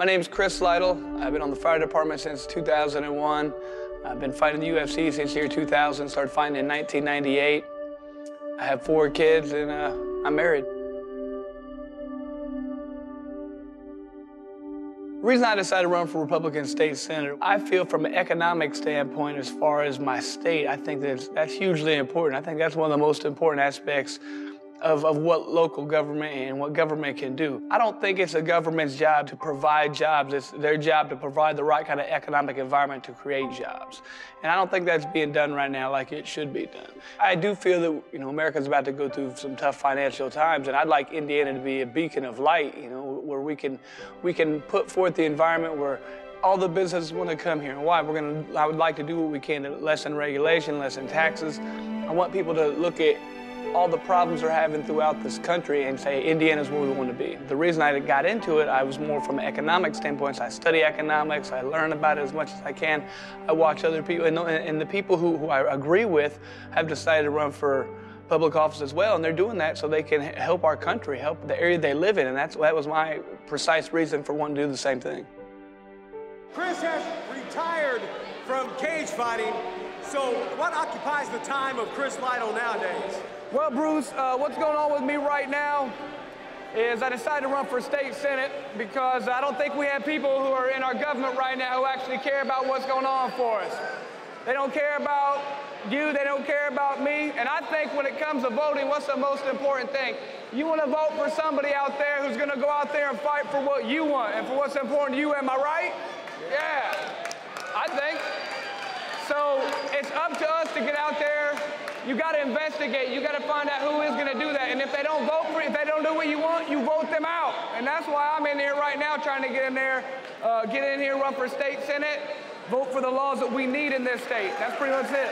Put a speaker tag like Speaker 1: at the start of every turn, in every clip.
Speaker 1: My name's Chris Lytle. I've been on the fire department since 2001. I've been fighting the UFC since year 2000, started fighting in 1998. I have 4 kids and I'm married. The reason I decided to run for Republican state senator, I feel from an economic standpoint as far as my state, I think that's hugely important. I think that's one of the most important aspects of what local government and what government can do. I don't think it's a government's job to provide jobs. It's their job to provide the right kind of economic environment to create jobs. And I don't think that's being done right now like it should be done. I do feel that, America's about to go through some tough financial times, and I'd like Indiana to be a beacon of light, where we can put forth the environment where all the businesses want to come here. And why? I would like to do what we can to lessen regulation, lessen taxes. I want people to look at all the problems they're having throughout this country and say Indiana's where we want to be. The reason I got into it, I was more from an economic standpoint. So I study economics, I learn about it as much as I can. I watch other people, and the people who I agree with have decided to run for public office as well, and they're doing that so they can help our country, help the area they live in, and that was my precise reason for wanting to do the same thing.
Speaker 2: Chris has retired from cage fighting, so what occupies the time of Chris Lytle nowadays?
Speaker 1: Well, Bruce, what's going on with me right now is I decided to run for state senate because I don't think we have people who are in our government right now who actually care about what's going on for us. They don't care about you, they don't care about me, and I think when it comes to voting, what's the most important thing? You want to vote for somebody out there who's going to go out there and fight for what you want and for what's important to you, am I right? Yeah, I think. So it's up to us to get out there. You got to investigate. You got to find out who is going to do that. And if they don't vote for you, if they don't do what you want, you vote them out. And that's why I'm in here right now trying to get in there, run for state senate, vote for the laws that we need in this state. That's pretty much it.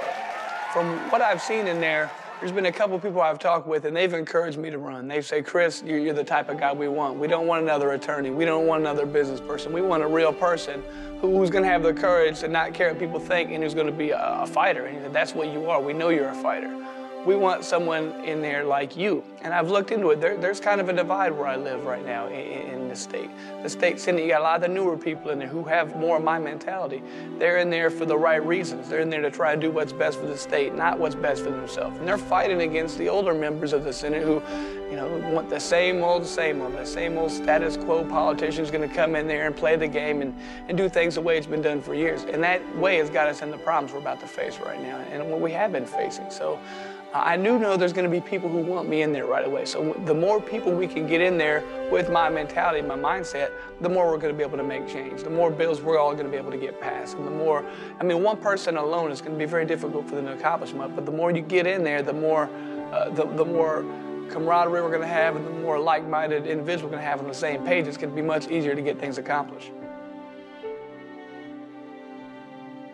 Speaker 1: From what I've seen in there's been a couple people I've talked with, and they've encouraged me to run. They say, Chris, you're the type of guy we want. We don't want another attorney. We don't want another business person. We want a real person who's going to have the courage to not care what people think and who's going to be a fighter. And he said, that's what you are. We know you're a fighter. We want someone in there like you. And I've looked into it. There's kind of a divide where I live right now in the state. The state senate, you got a lot of the newer people in there who have more of my mentality. They're in there for the right reasons. They're in there to try to do what's best for the state, not what's best for themselves. And they're fighting against the older members of the Senate who, want the same old status quo politicians going to come in there and play the game and do things the way it's been done for years. And that way has got us in the problems we're about to face right now and what we have been facing. So I know there's going to be people who want me in there right away. So the more people we can get in there with my mentality, my mindset, the more we're going to be able to make change. The more bills we're all going to be able to get passed. And the more, one person alone is going to be very difficult for them to accomplish much. But the more you get in there, the more camaraderie we're going to have, and the more like-minded individuals we're going to have on the same page. It's going to be much easier to get things accomplished.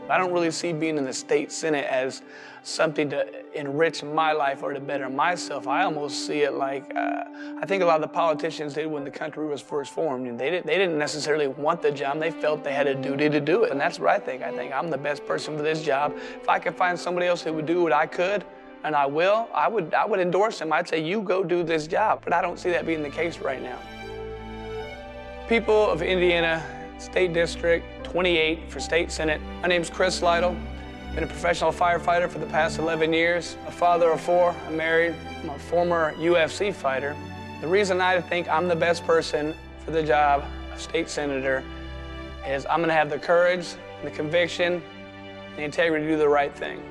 Speaker 1: I don't really see being in the state senate as something to enrich my life or to better myself. I almost see it like, I think a lot of the politicians did when the country was first formed. And they didn't necessarily want the job. They felt they had a duty to do it. And that's what I think. I think I'm the best person for this job. If I could find somebody else who would do what I could, and I will, I would endorse him. I'd say, you go do this job. But I don't see that being the case right now. People of Indiana, State District 28 for State Senate. My name's Chris Lytle. Been a professional firefighter for the past 11 years. A father of 4. I'm married. I'm a former UFC fighter. The reason I think I'm the best person for the job of state senator is I'm going to have the courage, the conviction, the integrity to do the right thing.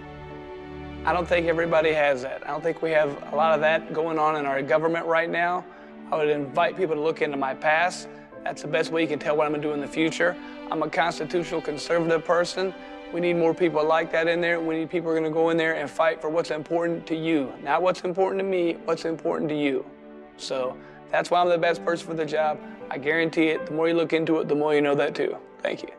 Speaker 1: I don't think everybody has that. I don't think we have a lot of that going on in our government right now. I would invite people to look into my past. That's the best way you can tell what I'm going to do in the future. I'm a constitutional conservative person. We need more people like that in there. We need people who are going to go in there and fight for what's important to you. Not what's important to me, what's important to you. So that's why I'm the best person for the job. I guarantee it. The more you look into it, the more you know that too. Thank you.